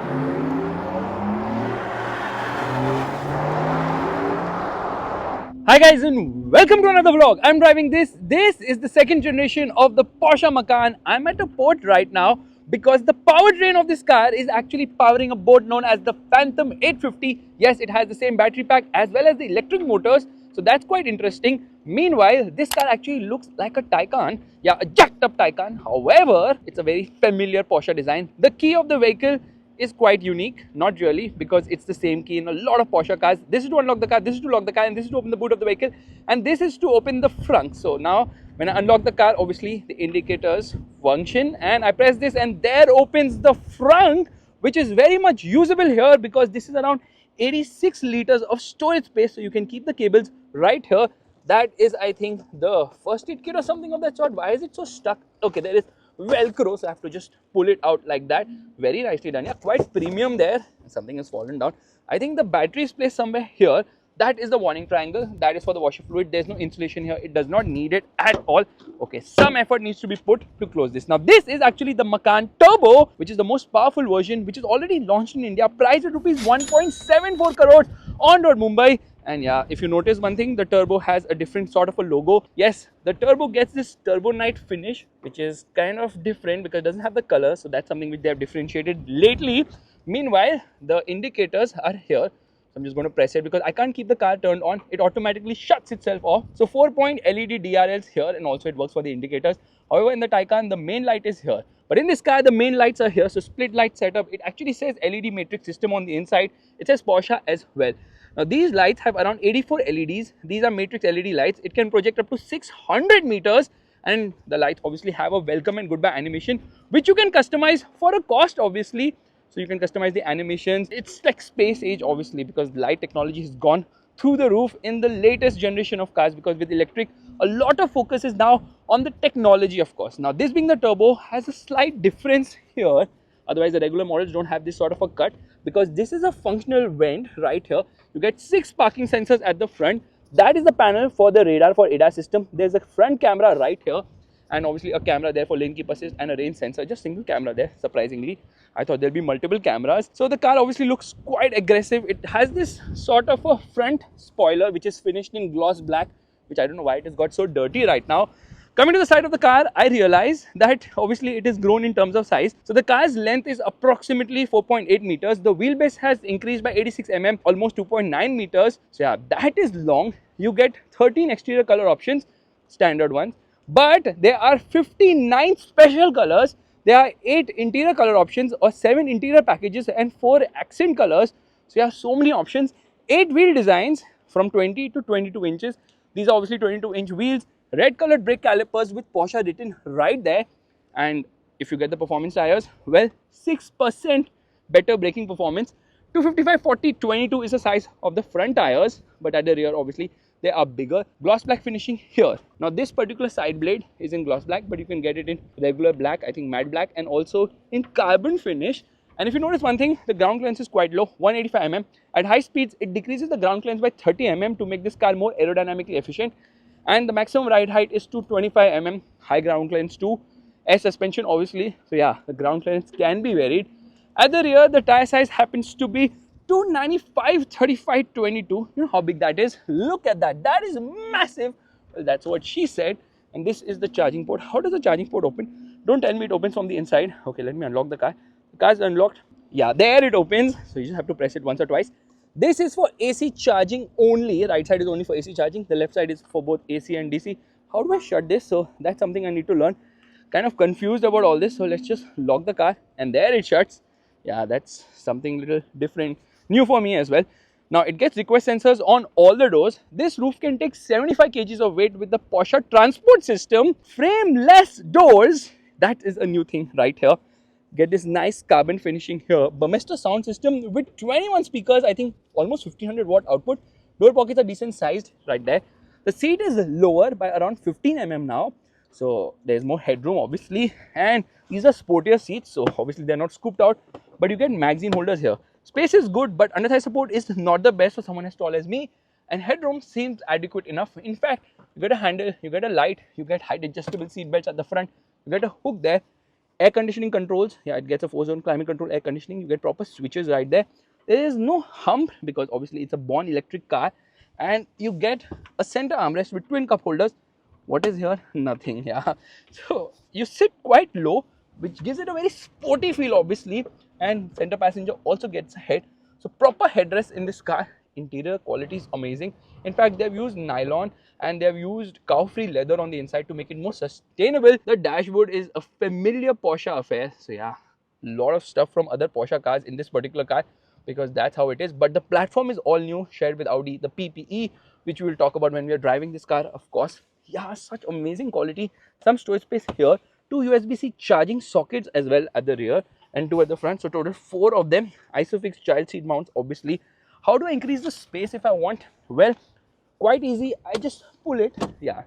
Hi guys and welcome to another vlog. I'm driving this. This is the second generation of the Porsche Macan. I'm at a port right now because the powertrain of this car is actually powering a boat known as the Phantom 850. Yes, it has the same battery pack as well as the electric motors. So that's quite interesting. Meanwhile, this car actually looks like a Taycan. Yeah, a jacked up Taycan. However, it's a very familiar Porsche design. The key of the vehicle is quite unique, not really, because it's the same key in a lot of Porsche cars. This is to unlock the car, this is to lock the car, and this is to open the boot of the vehicle, and this is to open the frunk. So now when I unlock the car, obviously the indicators function and I press this and there opens the frunk, which is very much usable here because this is around 86 liters of storage space, so you can keep the cables right here. That is, I think, the first aid kit or something of that sort. Why is it so stuck? Okay, there is Velcro, so I have to just pull it out like that. Very nicely done. Yeah, quite premium there. Something has fallen down. I think the battery is placed somewhere here. That is the warning triangle. That is for the washer fluid. There's no insulation here. It does not need it at all. Okay, some effort needs to be put to close this. Now, this is actually the Macan Turbo, which is the most powerful version, which is already launched in India, priced at rupees 1.74 crores on road Mumbai. And yeah, if you notice one thing, the turbo has a different sort of a logo. Yes, the turbo gets this turbo night finish, which is kind of different because it doesn't have the color. So that's something which they have differentiated lately. Meanwhile, the indicators are here. So I'm just going to press it because I can't keep the car turned on. It automatically shuts itself off. So 4-point LED DRLs here, and also it works for the indicators. However, in the Taycan, the main light is here. But in this car, the main lights are here. So split light setup. It actually says LED matrix system on the inside. It says Porsche as well. Now these lights have around 84 LEDs. These are matrix LED lights. It can project up to 600 meters, and the lights obviously have a welcome and goodbye animation, which you can customize for a cost, obviously. So you can customize the animations. It's like space age, obviously, because light technology has gone through the roof in the latest generation of cars, because with electric, a lot of focus is now on the technology, of course. Now this being the turbo has a slight difference here. Otherwise, the regular models don't have this sort of a cut, because this is a functional vent right here. You get 6 parking sensors at the front. That is the panel for the radar for ADAS system. There's a front camera right here, and obviously a camera there for lane keep assist and a range sensor. Just single camera there, surprisingly. I thought there'll be multiple cameras. So the car obviously looks quite aggressive. It has this sort of a front spoiler which is finished in gloss black, which I don't know why it has got so dirty right now. Coming to the side of the car, I realized that obviously it is grown in terms of size. So the car's length is approximately 4.8 meters. The wheelbase has increased by 86 mm, almost 2.9 meters. So yeah, that is long. You get 13 exterior color options, standard ones. But there are 59 special colors. There are 8 interior color options or 7 interior packages and 4 accent colors. So you have so many options. 8 wheel designs from 20 to 22 inches. These are obviously 22-inch wheels. Red colored brake calipers with Porsche written right there. And if you get the performance tires, well, 6% better braking performance. 255, 40, 22 is the size of the front tires, but at the rear, obviously, they are bigger. Gloss black finishing here. Now, this particular side blade is in gloss black, but you can get it in regular black, I think matte black, and also in carbon finish. And if you notice one thing, the ground clearance is quite low, 185 mm. At high speeds, it decreases the ground clearance by 30 mm to make this car more aerodynamically efficient. And the maximum ride height is 225 mm, high ground clearance too. Air suspension, obviously. So yeah, the ground clearance can be varied. At the rear, the tire size happens to be 295, 35, 22. You know how big that is? Look at that. That is massive. Well, that's what she said. And this is the charging port. How does the charging port open? Don't tell me it opens from the inside. Okay, let me unlock the car. The car is unlocked. Yeah, there it opens. So you just have to press it once or twice. This is for AC charging only. Right side is only for AC charging. The left side is for both AC and DC. How do I shut this? So that's something I need to learn. Kind of confused about all this. So let's just lock the car and there it shuts. Yeah, that's something little different. New for me as well. Now it gets request sensors on all the doors. This roof can take 75 kgs of weight with the Porsche transport system. Frameless doors. That is a new thing right here. Get this nice carbon finishing here. Burmester sound system with 21 speakers, I think almost 1500 watt output. Door pockets are decent sized right there. The seat is lower by around 15 mm now. So there's more headroom obviously. And these are sportier seats. So obviously they're not scooped out. But you get magazine holders here. Space is good, but under thigh support is not the best for someone as tall as me. And headroom seems adequate enough. In fact, you get a handle, you get a light, you get height adjustable seat belts at the front. You get a hook there. air conditioning controls. Yeah, it gets a 4-zone climate control air conditioning. You get proper switches right there. There is no hump because obviously it's a born electric car, and you get a center armrest with twin cup holders. What is here? Nothing. Yeah, so you sit quite low, which gives it a very sporty feel obviously, and center passenger also gets a head. So proper headrest in this car. Interior quality is amazing. In fact, they've used nylon and they've used cow-free leather on the inside to make it more sustainable. The dashboard is a familiar Porsche affair. So yeah, lot of stuff from other Porsche cars in this particular car, because that's how it is. But the platform is all new, shared with Audi. The PPE, which we will talk about when we are driving this car, of course. Yeah, such amazing quality. Some storage space here. 2 USB-C charging sockets as well at the rear and 2 at the front. So total 4 of them. Isofix child seat mounts obviously. How do I increase the space if I want? Well, quite easy. I just pull it. Yeah,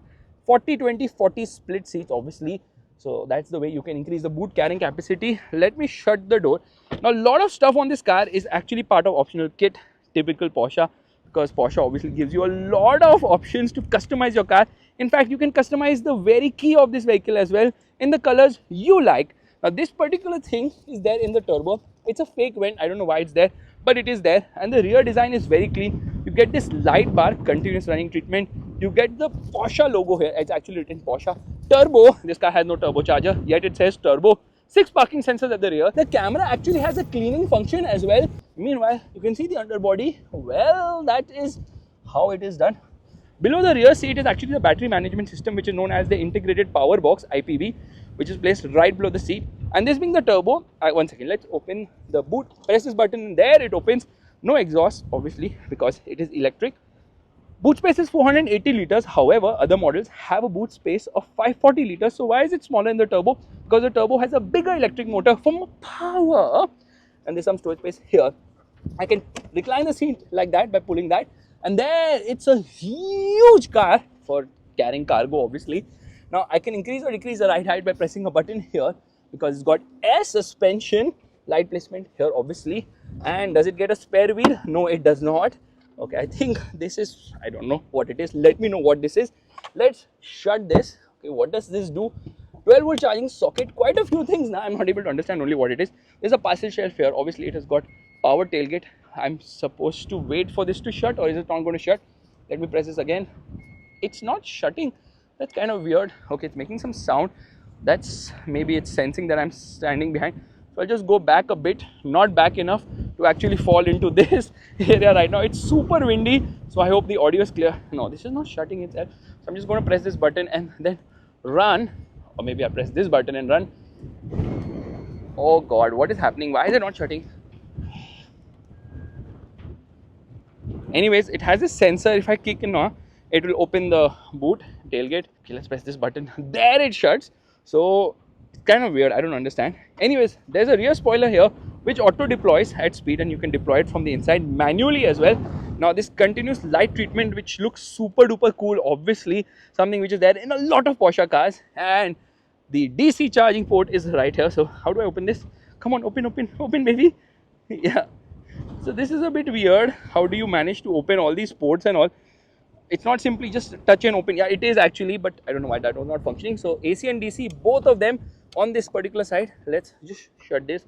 40 20 40 split seats obviously. So that's the way you can increase the boot carrying capacity. Let me shut the door. Now a lot of stuff on this car is actually part of optional kit, typical Porsche, because Porsche obviously gives you a lot of options to customize your car. In fact, you can customize the very key of this vehicle as well in the colors you like. Now this particular thing is there in the turbo. It's a fake vent. I don't know why it's there, but it is there. And the rear design is very clean. You get this light bar, continuous running treatment. You get the Porsche logo here. It's actually written Porsche. Turbo. This car has no turbocharger, yet it says turbo. 6 parking sensors at the rear. The camera actually has a cleaning function as well. Meanwhile, you can see the underbody. Well, that is how it is done. Below the rear seat is actually the battery management system, which is known as the integrated power box, IPB, which is placed right below the seat. And this being the turbo, one second, let's open the boot. Press this button and there it opens. No exhaust obviously because it is electric. Boot space is 480 liters. However, other models have a boot space of 540 liters. So why is it smaller in the turbo? Because the turbo has a bigger electric motor for more power. And there's some storage space here. I can recline the seat like that by pulling that. And there it's a huge car for carrying cargo obviously. Now I can increase or decrease the ride height by pressing a button here because it's got air suspension, light placement here obviously. And does it get a spare wheel? No, it does not. Okay, I think this is, I don't know what it is. Let me know what this is. Let's shut this. Okay, what does this do? 12-volt charging socket. Quite a few things now. I'm not able to understand only what it is. There's a parcel shelf here. Obviously, it has got power tailgate. I'm supposed to wait for this to shut, or is it not going to shut? Let me press this again. It's not shutting. That's kind of weird. Okay, it's making some sound. That's maybe it's sensing that I'm standing behind. So I'll just go back a bit, not back enough to actually fall into this area right now. It's super windy, so I hope the audio is clear. No, this is not shutting itself. So I'm just going to press this button and then run. Or maybe I press this button and run. Oh God, what is happening? Why is it not shutting? Anyways, it has a sensor. If I kick in now, it will open the boot tailgate. Okay, let's press this button. There it shuts. So it's kind of weird. I don't understand. Anyways, there's a rear spoiler here which auto deploys at speed, and you can deploy it from the inside manually as well. Now this continuous light treatment, which looks super duper cool, obviously something which is there in a lot of Porsche cars. And the DC charging port is right here. So how do I open this? Come on, open baby. Yeah, so this is a bit weird. How do you manage to open all these ports and all? It's not simply just touch and open. Yeah, it is actually, but I don't know why that was not functioning. So AC and DC, both of them on this particular side. Let's just shut this.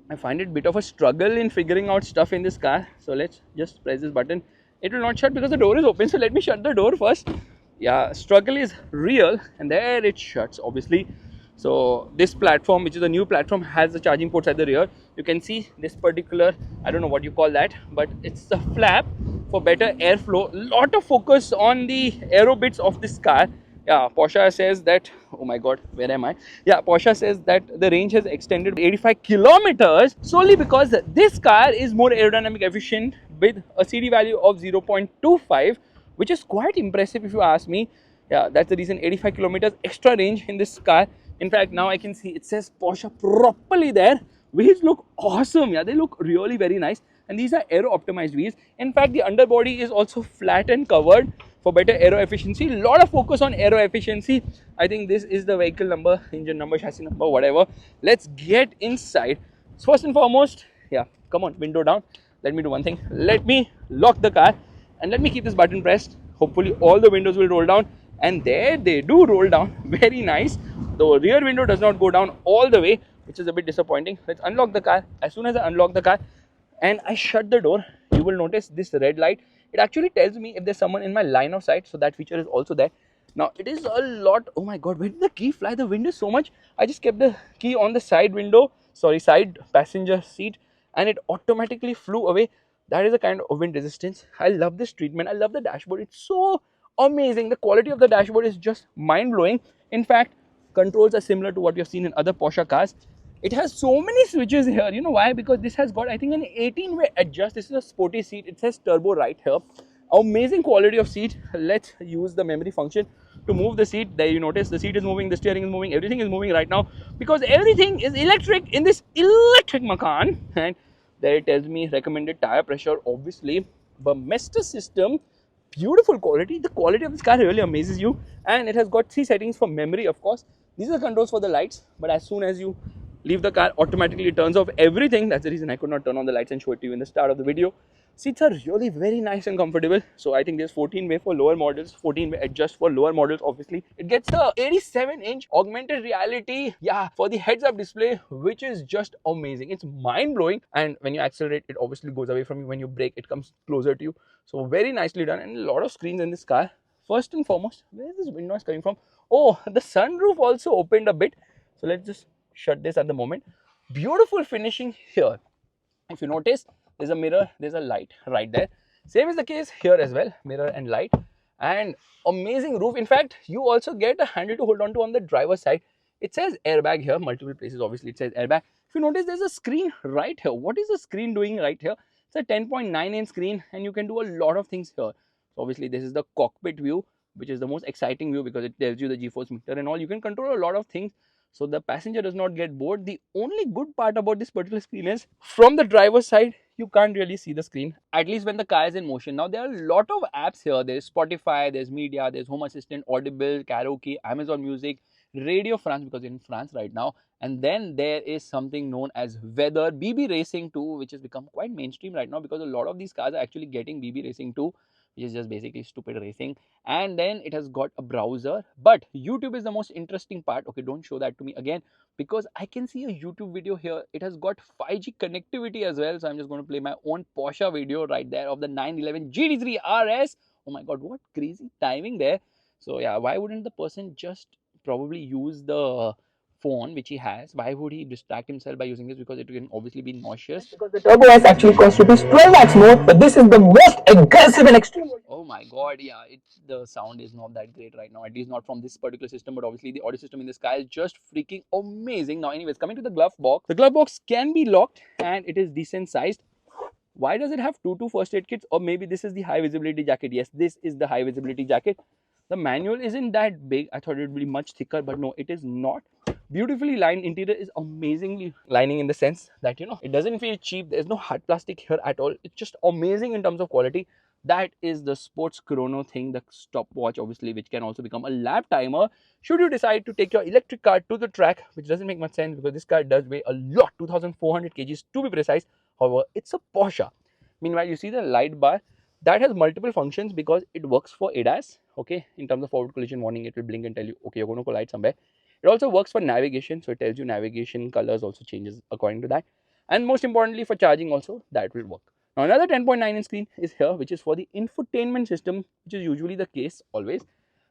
I find it a bit of a struggle in figuring out stuff in this car. So let's just press this button. It will not shut because the door is open. So let me shut the door first. Yeah, struggle is real, and there it shuts obviously. So this platform, which is a new platform, has the charging ports at the rear. You can see this particular, I don't know what you call that, but it's a flap for better airflow. Lot of focus on the aero bits of this car. Yeah, Porsche says that, oh my God, where am I? Yeah, Porsche says that the range has extended 85 kilometers solely because this car is more aerodynamic efficient with a CD value of 0.25, which is quite impressive if you ask me. Yeah, that's the reason 85 kilometers extra range in this car. In fact, now I can see it says Porsche properly there. Wheels look awesome. Yeah, they look really very nice. And these are aero optimized wheels. In fact, the underbody is also flat and covered for better aero efficiency. A lot of focus on aero efficiency. I think this is the vehicle number, engine number, chassis number, whatever. Let's get inside. So first and foremost, yeah, come on, window down. Let me do one thing. Let me lock the car and let me keep this button pressed. Hopefully all the windows will roll down. And there they do roll down. Very nice. The rear window does not go down all the way, which is a bit disappointing. Let's unlock the car. As soon as I unlock the car and I shut the door, you will notice this red light. It actually tells me if there's someone in my line of sight, so that feature is also there. Now it is a lot. Oh my god, where did the key fly? The wind is so much. I just kept the key on the side window, sorry, side passenger seat, and it automatically flew away. That is a kind of wind resistance. I love this treatment. I love the dashboard. It's so amazing. The quality of the dashboard is just mind blowing. In fact, controls are similar to what you've seen in other Porsche cars. It has so many switches here. You know why? Because this has got, I think, an 18-way adjust. This is a sporty seat. It says turbo right here. Amazing quality of seat. Let's use the memory function to move the seat. There you notice the seat is moving, the steering is moving, everything is moving right now because everything is electric in this electric Macan. And there it tells me recommended tire pressure, obviously. Bumester system, beautiful quality. The quality of this car really amazes you. And it has got 3 settings for memory, of course. These are the controls for the lights, but as soon as you leave the car, automatically turns off everything. That's the reason I could not turn on the lights and show it to you in the start of the video. Seats are really very nice and comfortable. So I think there's 14-way for lower models, 14-way adjust for lower models, obviously. It gets the 87-inch augmented reality, yeah, for the heads-up display, which is just amazing. It's mind-blowing. And when you accelerate, it obviously goes away from you. When you brake, it comes closer to you. So very nicely done, and a lot of screens in this car. First and foremost, where is this wind noise coming from? Oh, the sunroof also opened a bit. So let's just shut this at the moment. Beautiful finishing here. If you notice, there's a mirror, there's a light right there. Same is the case here as well, mirror and light. And amazing roof. In fact, you also get a handle to hold on to on the driver's side. It says airbag here, multiple places obviously it says airbag. If you notice, there's a screen right here. What is the screen doing right here? It's a 10.9-inch screen and you can do a lot of things here. So obviously this is the cockpit view, which is the most exciting view because it tells you the G-force meter and all. You can control a lot of things, so the passenger does not get bored. The only good part about this particular screen is from the driver's side, you can't really see the screen, at least when the car is in motion. Now, there are a lot of apps here. There's Spotify, there's Media, there's Home Assistant, Audible, Karaoke, Amazon Music, Radio France, because in France right now. And then there is something known as Weather, BB Racing 2, which has become quite mainstream right now because a lot of these cars are actually getting BB Racing 2, which is just basically stupid racing. And then it has got a browser, but YouTube is the most interesting part. Okay, don't show that to me again because I can see a YouTube video here. It has got 5G connectivity as well. So I'm just going to play my own Porsche video right there of the 911 GT3 RS. Oh my god, what crazy timing there. So yeah, why wouldn't the person just probably use the phone which he has? Why would he distract himself by using this? Because it can obviously be nauseous. Because the Turbo S actually costs rupees 12 lakhs more, but this is the most aggressive and extreme. Oh my god, yeah, it's the sound is not that great right now, at least not from this particular system, but obviously the audio system in this car is just freaking amazing. Now anyways, coming to the glove box, the glove box can be locked and it is decent sized. Why does it have two first aid kits? Or maybe this is the high visibility jacket. Yes, this is the high visibility jacket. The manual isn't that big. I thought it would be much thicker, but no, it is not. Beautifully lined interior is amazingly lining in the sense that, you know, it doesn't feel cheap. There's no hard plastic here at all. It's just amazing in terms of quality. That is the sports chrono thing, the stopwatch, obviously, which can also become a lap timer should you decide to take your electric car to the track, which doesn't make much sense because this car does weigh a lot, 2,400 kgs to be precise. However, it's a Porsche. Meanwhile, you see the light bar that has multiple functions because it works for ADAS. Okay, in terms of forward collision warning, it will blink and tell you, okay, you're going to collide somewhere. It also works for navigation, so it tells you navigation colors also changes according to that. And most importantly, for charging also, that will work. Now, another 10.9-inch screen is here, which is for the infotainment system, which is usually the case always.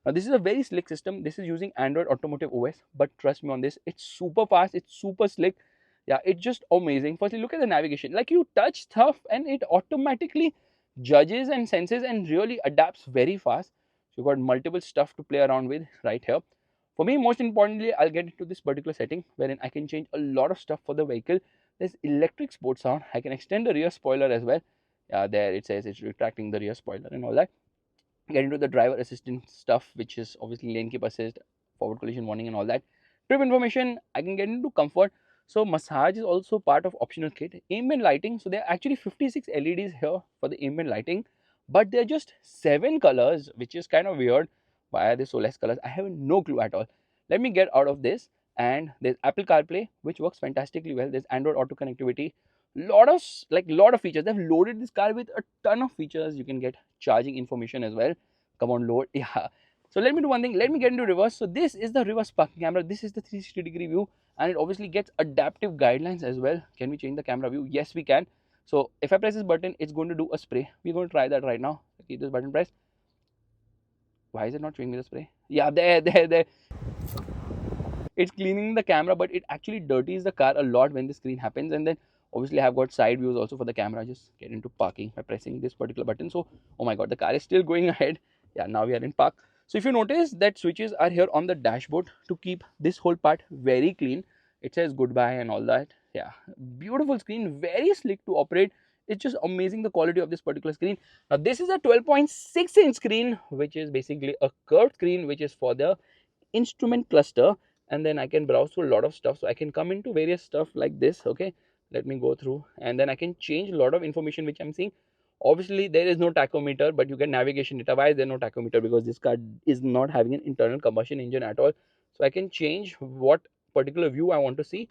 Now, this is a very slick system. This is using Android Automotive OS, but trust me on this, it's super fast, it's super slick. Yeah, it's just amazing. Firstly, look at the navigation. Like, you touch stuff and it automatically judges and senses and really adapts very fast. So you've got multiple stuff to play around with right here. For me, most importantly, I'll get into this particular setting wherein I can change a lot of stuff for the vehicle. There's electric sports sound. I can extend the rear spoiler as well. There it says it's retracting the rear spoiler and all that. Get into the driver assistant stuff, which is obviously lane keep assist, forward collision warning and all that. Trip information, I can get into comfort. So massage is also part of optional kit. Ambient lighting, so there are actually 56 LEDs here for the ambient lighting, but they're just 7 colors, which is kind of weird. Why are there so less colors? I have no clue at all. Let me get out of this. And there's Apple CarPlay, which works fantastically well. There's Android Auto connectivity. Lot of features. They've loaded this car with a ton of features. You can get charging information as well. Come on, load. Yeah. So let me do one thing, let me get into reverse. So this is the reverse parking camera, this is the 360-degree view, and it obviously gets adaptive guidelines as well. Can we change the camera view? Yes, we can. So if I press this button, it's going to do a spray. We're going to try that right now. Keep this button pressed. Why is it not showing me the spray? Yeah, there. It's cleaning the camera, but it actually dirties the car a lot when the screen happens. And then obviously I've got side views also for the camera. Just get into parking by pressing this particular button. So oh my god, the car is still going ahead. Yeah, now we are in park. So if you notice that switches are here on the dashboard to keep this whole part very clean. It says goodbye and all that. Yeah, beautiful screen, very slick to operate. It's just amazing the quality of this particular screen. Now this is a 12.6-inch screen, which is basically a curved screen, which is for the instrument cluster. And then I can browse through a lot of stuff. So I can come into various stuff like this. Okay, let me go through, and then I can change a lot of information which I'm seeing. Obviously there is no tachometer, but you get navigation data. Why is there no tachometer? Because this car is not having an internal combustion engine at all. So I can change what particular view I want to see,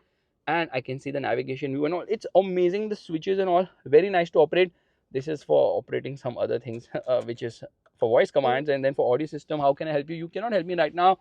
and I can see the navigation view and all. It's amazing, the switches and all, very nice to operate. This is for operating some other things, which is for voice commands. And then for audio system, how can I help you? You cannot help me right now.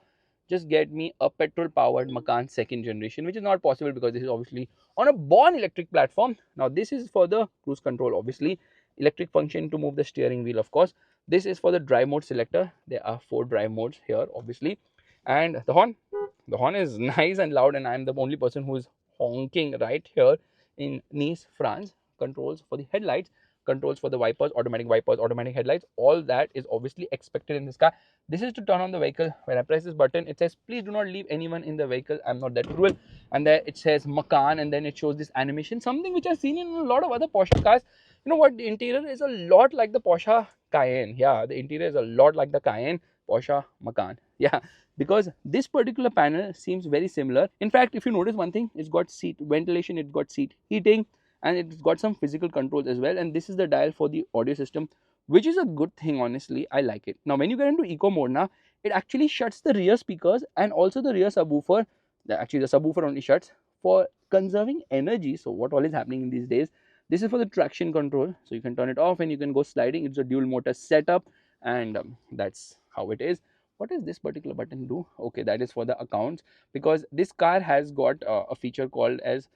Just get me a petrol powered Macan second generation, which is not possible because this is obviously on a born electric platform. Now this is for the cruise control, obviously electric function to move the steering wheel, of course. This is for the drive mode selector. There are 4 drive modes here, obviously. And the horn is nice and loud, and I'm the only person who is honking right here in Nice, France. Controls for the headlights, controls for the wipers, automatic headlights, all that is obviously expected in this car. This is to turn on the vehicle. When I press this button, it says please do not leave anyone in the vehicle. I'm not that cruel. And there it says Macan, and then it shows this animation, something which I've seen in a lot of other Porsche cars. You know what, the interior is a lot like the Porsche Cayenne. Yeah, the interior is a lot like the Cayenne Porsche Macan. Yeah, because this particular panel seems very similar. In fact, if you notice one thing, it's got seat ventilation, it's got seat heating, and it's got some physical controls as well. And this is the dial for the audio system, which is a good thing. Honestly, I like it. Now when you get into eco mode now, it actually shuts the rear speakers and also the rear subwoofer. Actually the subwoofer only shuts for conserving energy. So what all is happening in these days, this is for the traction control, so you can turn it off and you can go sliding. It's a dual motor setup, and that's how it is. What does this particular button do? Okay, that is for the accounts, because this car has got a feature called as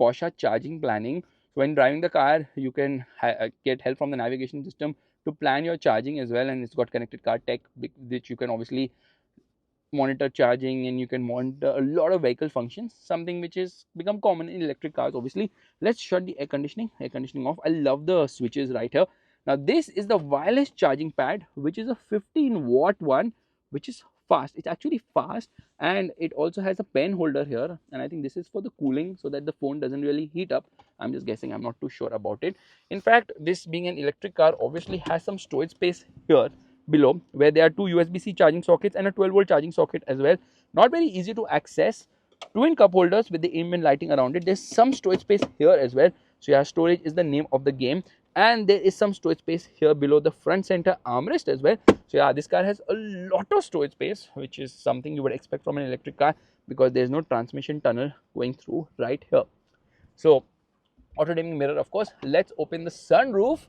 Porsche charging planning. So when driving the car, you can get help from the navigation system to plan your charging as well. And it's got connected car tech, which you can obviously monitor charging, and you can monitor a lot of vehicle functions, something which is become common in electric cars. Obviously, let's shut the air conditioning off. I love the switches right here. Now this is the wireless charging pad, which is a 15-watt one, which is fast. It's actually fast, and it also has a pen holder here, and I think this is for the cooling so that the phone doesn't really heat up. I'm just guessing, I'm not too sure about it. In fact, this being an electric car obviously has some storage space here below, where there are 2 USB-C charging sockets and a 12-volt charging socket as well. Not very easy to access. Twin cup holders with the ambient lighting around it. There's some storage space here as well. So yeah, storage is the name of the game. And there is some storage space here below the front center armrest as well. So yeah, this car has a lot of storage space, which is something you would expect from an electric car, because there's no transmission tunnel going through right here. So auto dimming mirror, of course. Let's open the sunroof.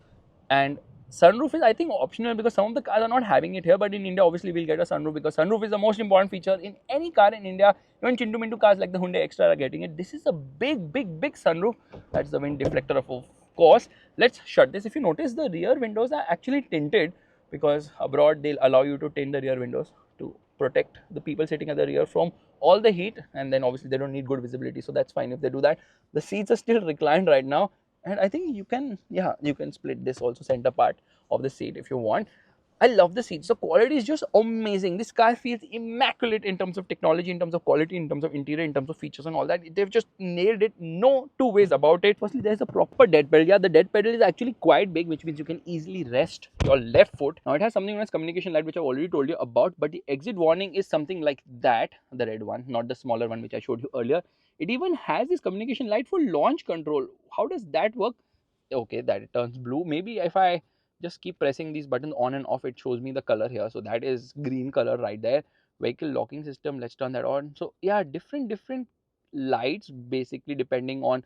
And sunroof is, I think, optional because some of the cars are not having it here, but in India obviously we'll get a sunroof, because sunroof is the most important feature in any car in India. Even Chintu Mintu cars like the Hyundai Extra are getting it. This is a big sunroof. That's the wind deflector, of course. Let's shut this. If you notice, the rear windows are actually tinted, because abroad they'll allow you to tint the rear windows to protect the people sitting at the rear from all the heat, and then obviously they don't need good visibility, so that's fine if they do that. The seats are still reclined right now, and I think you can, yeah, you can split this also, center part of the seat, if you want. I love the seats. The quality is just amazing. This car feels immaculate in terms of technology, in terms of quality, in terms of interior, in terms of features and all that. They've just nailed it. No two ways about it. Firstly, there's a proper dead pedal. Yeah, the dead pedal is actually quite big, which means you can easily rest your left foot. Now, it has something known as communication light, which I've already told you about, but the exit warning is something like that, the red one, not the smaller one, which I showed you earlier. It even has this communication light for launch control. How does that work? Okay, that it turns blue. Maybe if I just keep pressing these buttons on and off, it shows me the color here. So that is green color right there. Vehicle locking system, let's turn that on. So yeah, different lights, basically depending on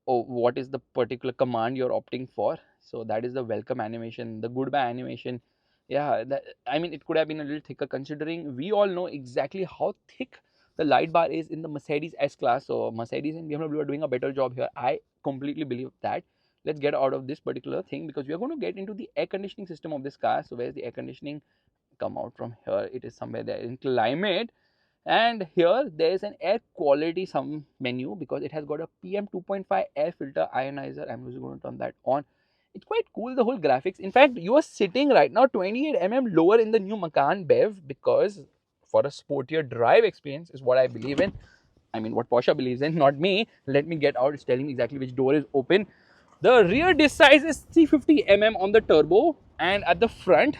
what is the particular command you're opting for. So that is the welcome animation, the goodbye animation. Yeah, I mean, it could have been a little thicker considering we all know exactly how thick the light bar is in the Mercedes S class. So Mercedes and BMW are doing a better job here. I completely believe that. Let's get out of this particular thing because we are going to get into the air conditioning system of this car. So where's the air conditioning? Come out from here. It is somewhere there in climate. And here there is an air quality some menu because it has got a PM 2.5 air filter ionizer. I'm just going to turn that on. It's quite cool, the whole graphics. In fact, you are sitting right now 28 lower in the new Macan Bev because for a sportier drive experience is what I believe in. I mean, what Porsche believes in, not me. Let me get out. It's telling me exactly which door is open. The rear disc size is 350 on the turbo, and at the front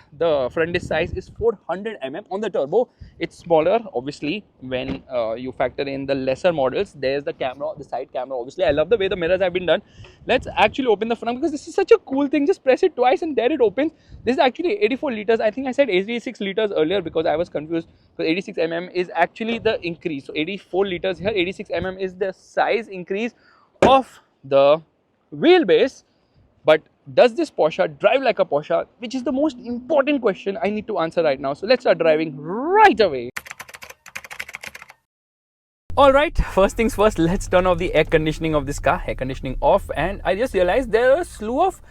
disc size is 400 on the turbo. It's smaller, obviously, when you factor in the lesser models. There's the camera, the side camera. Obviously, I love the way the mirrors have been done. Let's actually open the front because this is such a cool thing. Just press it twice and there it opens. This is actually 84 liters. I think I said 86 liters earlier because I was confused. So 86 is actually the increase. So 84 liters here, 86 is the size increase of the wheelbase. But does this Porsche drive like a Porsche, which is the most important question I need to answer right now. So let's start driving right away. Alright, first things first, let's turn off the air conditioning of this car. Air conditioning off, and I just realized there are a slew of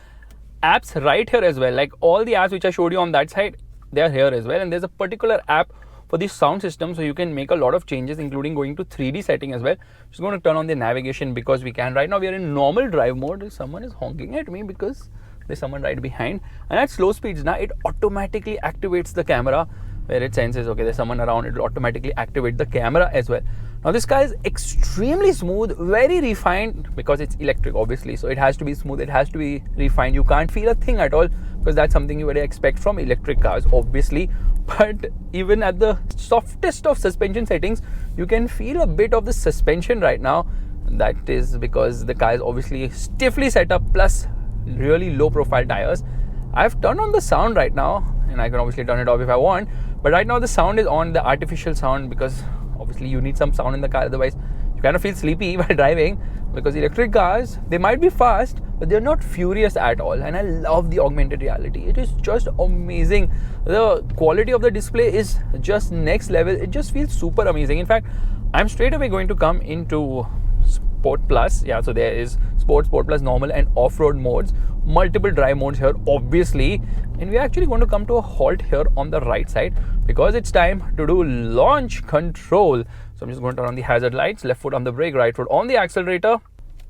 apps right here as well. Like all the apps which I showed you on that side, they are here as well. And there's a particular app for the sound system, so you can make a lot of changes, including going to 3D setting as well. Just going to turn on the navigation because we can. Right now we are in normal drive mode. Someone is honking at me because there's someone right behind. And at slow speeds now, it automatically activates the camera where it senses, okay, there's someone around. It will automatically activate the camera as well. Now this car is extremely smooth, very refined because it's electric obviously. So it has to be smooth, it has to be refined. You can't feel a thing at all because that's something you would expect from electric cars obviously. But even at the softest of suspension settings, you can feel a bit of the suspension right now. That is because the car is obviously stiffly set up plus really low profile tires. I've turned on the sound right now and I can obviously turn it off if I want. But right now the sound is on, the artificial sound, because obviously you need some sound in the car, otherwise you kind of feel sleepy while driving. Because electric cars, they might be fast, but they're not furious at all. And I love the augmented reality. It is just amazing. The quality of the display is just next level. It just feels super amazing. In fact, I'm straight away going to come into Sport Plus. Yeah, so there is Sport, Sport Plus, normal and off-road modes. Multiple drive modes here, obviously. And we're actually going to come to a halt here on the right side because it's time to do launch control. So I'm just going to turn on the hazard lights, left foot on the brake, right foot on the accelerator.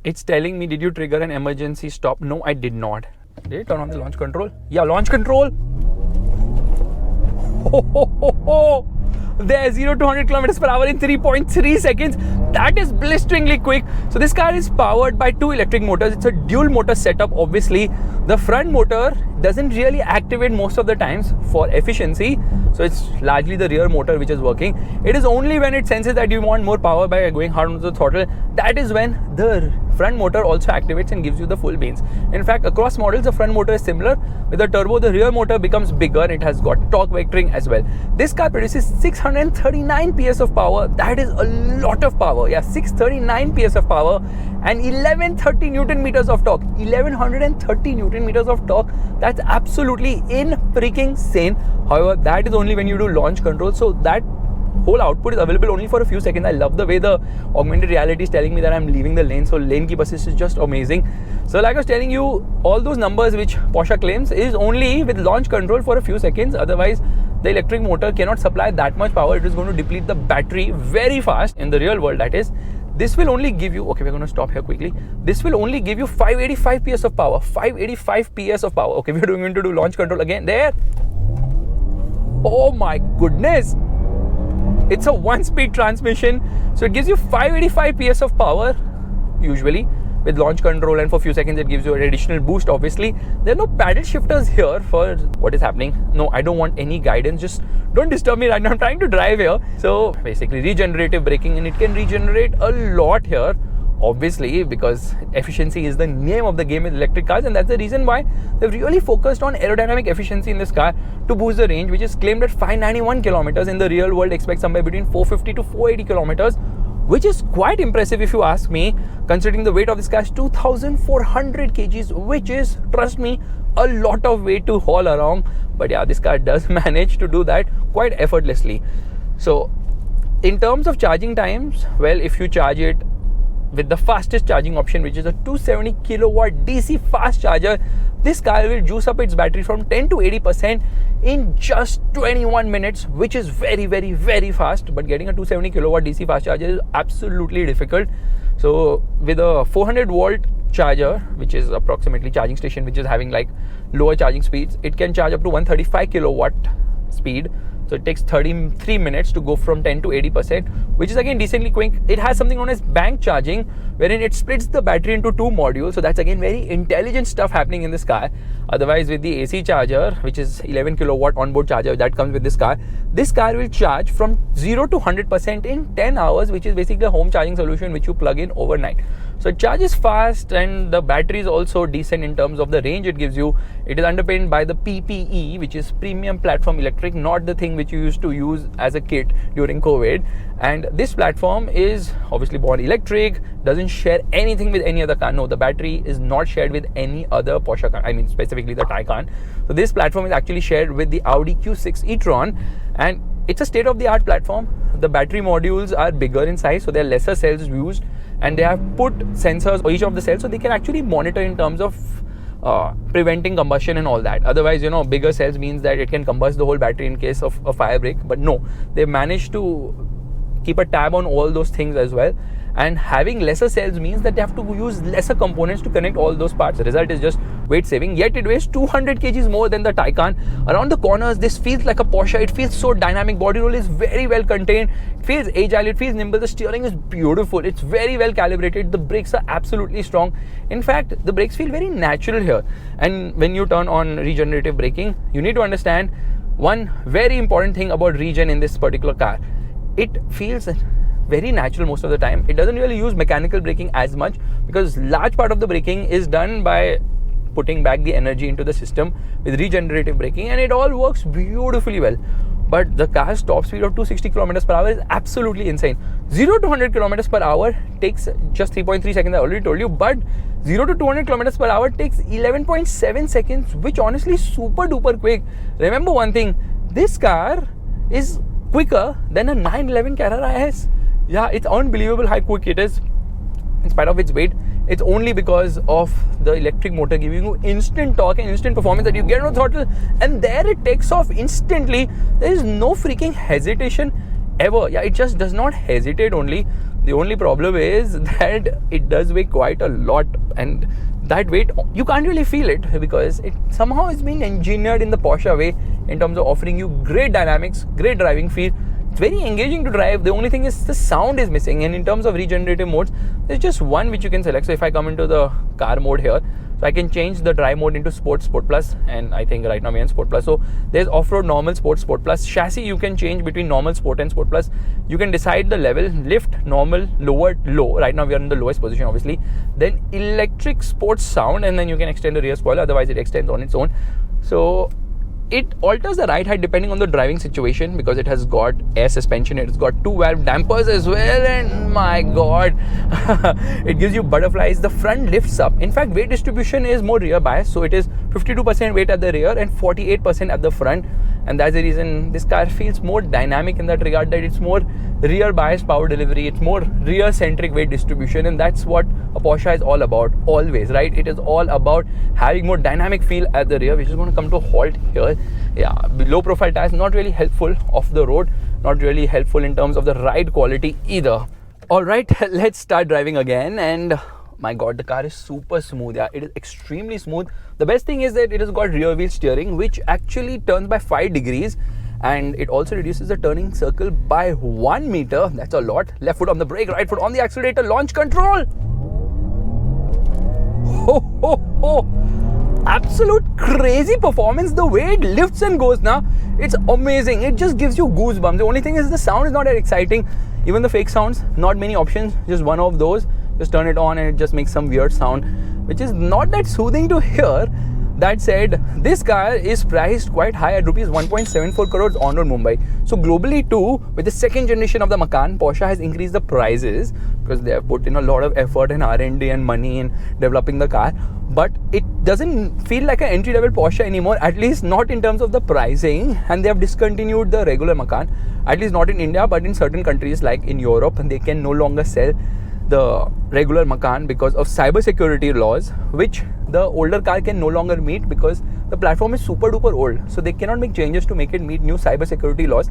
It's telling me, did you trigger an emergency stop? No, I did not. Did it turn on the launch control? Yeah, launch control. Ho, ho, ho, ho. There, 0 to 100 kilometers per hour in 3.3 seconds. That is blisteringly quick. So this car is powered by two electric motors. It's a dual motor setup. Obviously, the front motor doesn't really activate most of the times for efficiency. So it's largely the rear motor which is working. It is only when it senses that you want more power by going hard on the throttle, that is when the front motor also activates and gives you the full beans. In fact, across models, the front motor is similar. With the turbo, the rear motor becomes bigger. It has got torque vectoring as well. This car produces 639 PS of power. That is a lot of power. Yeah, 639 PS of power and 1130 Newton meters of torque. 1130 Newton meters of torque. That's absolutely freaking insane. However, that is only when you do launch control. So that whole output is available only for a few seconds. I love the way the augmented reality is telling me that I'm leaving the lane. So lane keep assist is just amazing. So like I was telling you, all those numbers which Porsche claims is only with launch control for a few seconds. Otherwise, the electric motor cannot supply that much power. It is going to deplete the battery very fast in the real world, that is. This will only give you, okay, we're going to stop here quickly. This will only give you 585 PS of power. 585 PS of power. Okay, we're going to do launch control again. There. Oh my goodness. It's a one-speed transmission, so it gives you 585 PS of power usually with launch control, and for a few seconds it gives you an additional boost. Obviously, there are no paddle shifters here for what is happening. No, I don't want any guidance. Just don't disturb me right now. I'm trying to drive here. So basically regenerative braking, and it can regenerate a lot here. Obviously, because efficiency is the name of the game with electric cars, and that's the reason why they've really focused on aerodynamic efficiency in this car to boost the range, which is claimed at 591 kilometers. In the real world, expect somewhere between 450 to 480 kilometers. which is quite impressive if you ask me, considering the weight of this car is 2400 kgs, which is, trust me, a lot of weight to haul around. But yeah, this car does manage to do that quite effortlessly. So in terms of charging times, well, if you charge it with the fastest charging option, which is a 270 kilowatt DC fast charger, this car will juice up its battery from 10 to 80% in just 21 minutes, which is very, very, very fast. But getting a 270 kilowatt DC fast charger is absolutely difficult. So with a 400 volt charger, which is approximately charging station which is having like lower charging speeds, it can charge up to 135 kilowatt speed. So it takes 33 minutes to go from 10 to 80%, which is again decently quick. It has something known as bank charging, wherein it splits the battery into two modules. So that's again very intelligent stuff happening in this car. Otherwise, with the AC charger, which is 11 kilowatt onboard charger that comes with this car will charge from 0 to 100% in 10 hours, which is basically a home charging solution which you plug in overnight. So it charges fast, and the battery is also decent in terms of the range it gives you. It is underpinned by the PPE, which is Premium Platform Electric, not the thing which you used to use as a kit during COVID. And this platform is obviously born electric, doesn't share anything with any other car. No, the battery is not shared with any other Porsche car, I mean specifically the Taycan. So this platform is actually shared with the Audi Q6 e-tron, and it's a state-of-the-art platform. The battery modules are bigger in size, so there are lesser cells used, and they have put sensors on each of the cells so they can actually monitor in terms of preventing combustion and all that. Otherwise, bigger cells means that it can combust the whole battery in case of a fire break. But no, they managed to keep a tab on all those things as well. And having lesser cells means that they have to use lesser components to connect all those parts. The result is just weight saving, yet it weighs 200 kgs more than the Taycan. Around the corners, this feels like a Porsche. It feels so dynamic. Body roll is very well contained. It feels agile. It feels nimble. The steering is beautiful. It's very well calibrated. The brakes are absolutely strong. In fact, the brakes feel very natural here. And when you turn on regenerative braking, you need to understand one very important thing about regen in this particular car. It feels very natural most of the time. It doesn't really use mechanical braking as much, because large part of the braking is done by putting back the energy into the system with regenerative braking, and it all works beautifully well. But the car's top speed of 260 km per hour is absolutely insane. 0 to 100 km per hour takes just 3.3 seconds, I already told you, but 0 to 200 km per hour takes 11.7 seconds, which honestly is super duper quick. Remember one thing, this car is quicker than a 911 Carrera IS. Yeah, it's unbelievable how quick it is in spite of its weight. It's only because of the electric motor giving you instant torque and instant performance that you get on the throttle, and there it takes off instantly. There is no freaking hesitation ever. Yeah, it just does not hesitate only. The only problem is that it does weigh quite a lot, and that weight, you can't really feel it because it somehow has been engineered in the Porsche way in terms of offering you great dynamics, great driving feel. It's very engaging to drive. The only thing is the sound is missing. And in terms of regenerative modes, there's just one which you can select. So if I come into the car mode here, so I can change the drive mode into Sport, Sport Plus, and I think right now we're in Sport Plus. So there's off-road, normal, Sport, Sport Plus. Chassis you can change between normal, Sport and Sport Plus. You can decide the level, lift, normal, lower, low. Right now we are in the lowest position obviously. Then electric, sports, sound, and then you can extend the rear spoiler. Otherwise it extends on its own. So it alters the ride height depending on the driving situation, because it has got air suspension, it's got 2-valve dampers as well, and my god, it gives you butterflies. The front lifts up. In fact, weight distribution is more rear biased, so it is 52% weight at the rear and 48% at the front, and that's the reason this car feels more dynamic in that regard, that it's more rear biased power delivery, it's more rear centric weight distribution, and that's what a Porsche is all about always, right? It is all about having more dynamic feel at the rear, which is going to come to a halt here. Yeah, low profile tires, not really helpful off the road, not really helpful in terms of the ride quality either. All right, let's start driving again, and my god, the car is super smooth. Yeah, it is extremely smooth. The best thing is that it has got rear wheel steering, which actually turns by 5 degrees, and it also reduces the turning circle by 1 meter. That's a lot. Left foot on the brake, right foot on the accelerator, launch control. Ho ho ho! Absolute crazy performance. The way it lifts and goes now, it's amazing. It just gives you goosebumps. The only thing is the sound is not that exciting. Even the fake sounds, not many options, just one of those. Just turn it on and it just makes some weird sound, which is not that soothing to hear. That said, this car is priced quite high at rupees 1.74 crores on road Mumbai. So globally too, with the second generation of the Macan, Porsche has increased the prices because they have put in a lot of effort and R&D and money in developing the car. But it doesn't feel like an entry-level Porsche anymore, at least not in terms of the pricing. And they have discontinued the regular Macan, at least not in India, but in certain countries like in Europe, they can no longer sell the regular Macan because of cybersecurity laws, which the older car can no longer meet because the platform is super duper old. So they cannot make changes to make it meet new cybersecurity laws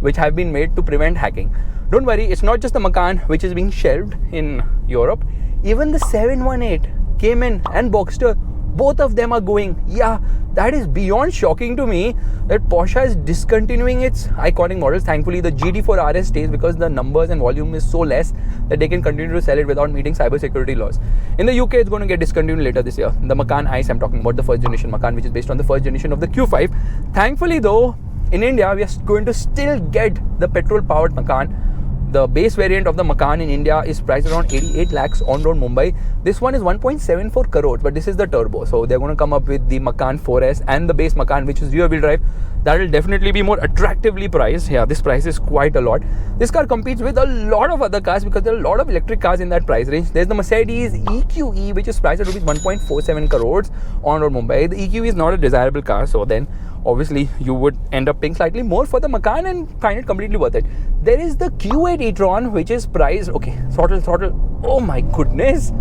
which have been made to prevent hacking. Don't worry, it's not just the Macan which is being shelved in Europe. Even the 718, Cayman and Boxster, both of them are going. Yeah, that is beyond shocking to me that Porsche is discontinuing its iconic models. Thankfully, the GT4 RS stays because the numbers and volume is so less that they can continue to sell it without meeting cybersecurity laws. In the UK, it's going to get discontinued later this year. The Macan Ice, I'm talking about the first generation Macan, which is based on the first generation of the Q5. Thankfully though, in India, we are going to still get the petrol-powered Macan. The base variant of the Macan in India is priced around 88 lakhs on road Mumbai. This one is 1.74 crores, but this is the turbo. So they're going to come up with the Macan 4S and the base Macan, which is rear wheel drive. That will definitely be more attractively priced. Yeah, this price is quite a lot. This car competes with a lot of other cars because there are a lot of electric cars in that price range. There's the Mercedes EQE, which is priced at rupees 1.47 crores on road Mumbai. The EQE is not a desirable car, so then obviously you would end up paying slightly more for the Macan and find it completely worth it. There is the Q8 e-tron, which is priced, okay, throttle, oh my goodness,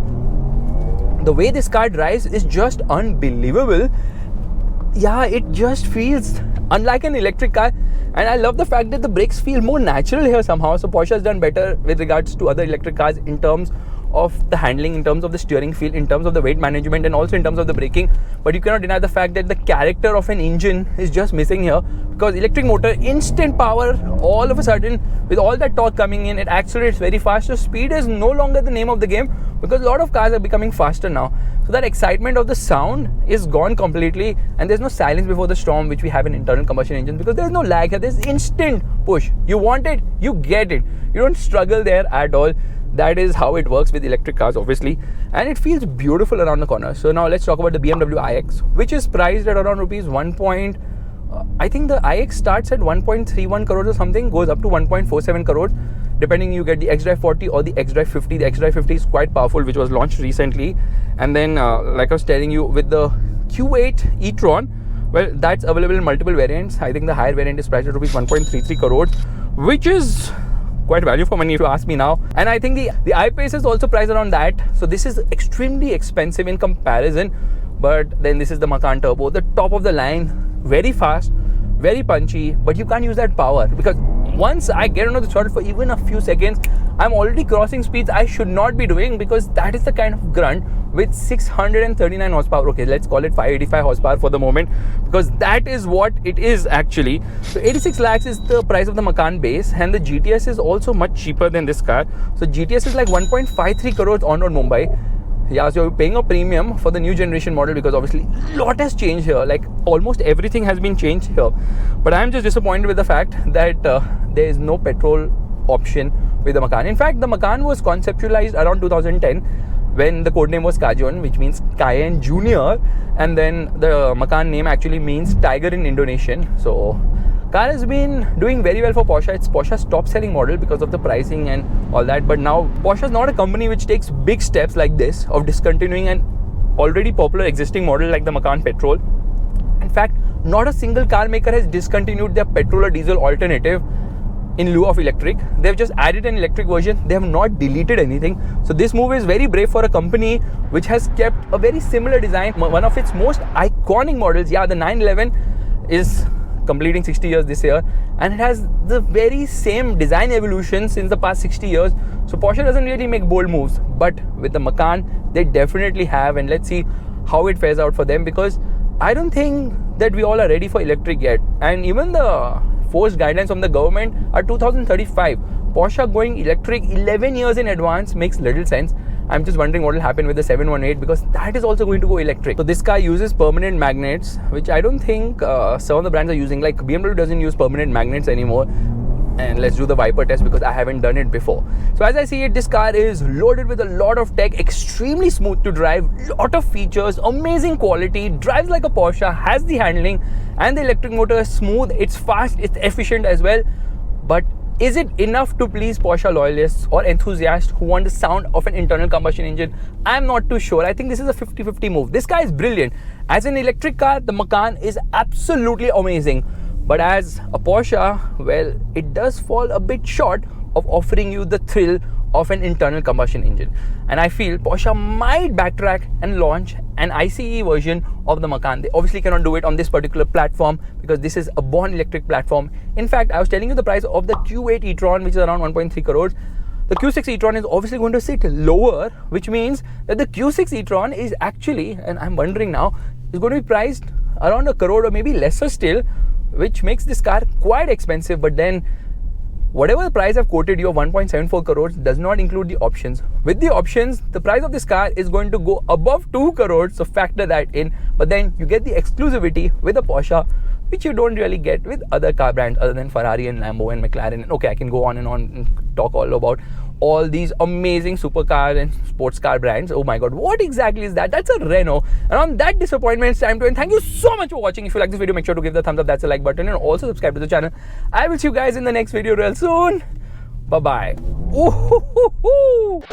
the way this car drives is just unbelievable. Yeah, it just feels unlike an electric car, and I love the fact that the brakes feel more natural here somehow. So Porsche has done better with regards to other electric cars in terms of the handling, in terms of the steering feel, in terms of the weight management, and also in terms of the braking. But you cannot deny the fact that the character of an engine is just missing here, because electric motor, instant power, all of a sudden with all that torque coming in, it accelerates very fast. So speed is no longer the name of the game because a lot of cars are becoming faster now. So that excitement of the sound is gone completely, and there's no silence before the storm which we have in internal combustion engines, because there's no lag here. There's instant push. You want it, you get it. You don't struggle there at all. That is how it works with electric cars, obviously, and it feels beautiful around the corner. So now let's talk about the BMW iX, which is priced at around rupees 1. I think the iX starts at 1.31 crores or something, goes up to 1.47 crores, depending you get the xDrive 40 or the xDrive 50. The xDrive 50 is quite powerful, which was launched recently. And then, like I was telling you, with the Q8 e-tron, well, that's available in multiple variants. I think the higher variant is priced at rupees 1.33 crores, which is quite value for money if you ask me now. And I think the I-Pace is also priced around that. So this is extremely expensive in comparison. But then this is the Macan Turbo, the top of the line, very fast, very punchy, but you can't use that power, because once I get onto the throttle for even a few seconds, I'm already crossing speeds I should not be doing, because that is the kind of grunt with 639 horsepower. Okay, let's call it 585 horsepower for the moment, because that is what it is actually. So 86 lakhs is the price of the Macan base, and the GTS is also much cheaper than this car. So GTS is like 1.53 crores on road Mumbai. Yeah, so you're paying a premium for the new generation model, because obviously a lot has changed here. Like almost everything has been changed here. But I'm just disappointed with the fact that there is no petrol option with the Macan. In fact, the Macan was conceptualized around 2010 when the codename was Kajon, which means Cayenne Junior, and then the Macan name actually means tiger in Indonesian. So car has been doing very well for Porsche. It's Porsche's top selling model because of the pricing and all that. But now Porsche is not a company which takes big steps like this of discontinuing an already popular existing model like the Macan Petrol. In fact, not a single car maker has discontinued their petrol or diesel alternative in lieu of electric. They've just added an electric version. They have not deleted anything. So this move is very brave for a company which has kept a very similar design. One of its most iconic models, yeah, the 911 is completing 60 years this year, and it has the very same design evolution since the past 60 years. So Porsche doesn't really make bold moves, but with the Macan they definitely have, and let's see how it fares out for them, because I don't think that we all are ready for electric yet. And even the forced guidelines from the government are 2035. Porsche going electric 11 years in advance makes little sense. I'm just wondering what will happen with the 718, because that is also going to go electric. So this car uses permanent magnets, which I don't think some of the brands are using. Like BMW doesn't use permanent magnets anymore. and let's do the wiper test because I haven't done it before. So as I see it, this car is loaded with a lot of tech, extremely smooth to drive, lot of features, amazing quality, drives like a Porsche, has the handling and the electric motor is smooth, it's fast, it's efficient as well. But is it enough to please Porsche loyalists or enthusiasts who want the sound of an internal combustion engine? I'm not too sure. I think this is a 50-50 move. This car is brilliant. As an electric car, the Macan is absolutely amazing. But as a Porsche, well, it does fall a bit short of offering you the thrill of an internal combustion engine. And I feel Porsche might backtrack and launch an ICE version of the Macan. They obviously cannot do it on this particular platform because this is a born electric platform. In fact, I was telling you the price of the Q8 e-tron, which is around 1.3 crores. The Q6 e-tron is obviously going to sit lower, which means that the Q6 e-tron is actually, and I'm wondering now, is going to be priced around a crore or maybe lesser still, which makes this car quite expensive. But then whatever the price I've quoted you of 1.74 crores does not include the options. With the options, the price of this car is going to go above 2 crores, so factor that in. But then you get the exclusivity with a Porsche, which you don't really get with other car brands other than Ferrari and Lambo and McLaren. And okay, I can go on and talk all about all these amazing supercar and sports car brands. Oh my god, what exactly is that? That's a Renault. And on that disappointment, it's time to end. Thank you so much for watching. If you like this video, make sure to give the thumbs up, that's the like button, and also subscribe to the channel. I will see you guys in the next video real soon. Bye bye. Ooh-hoo-hoo-hoo.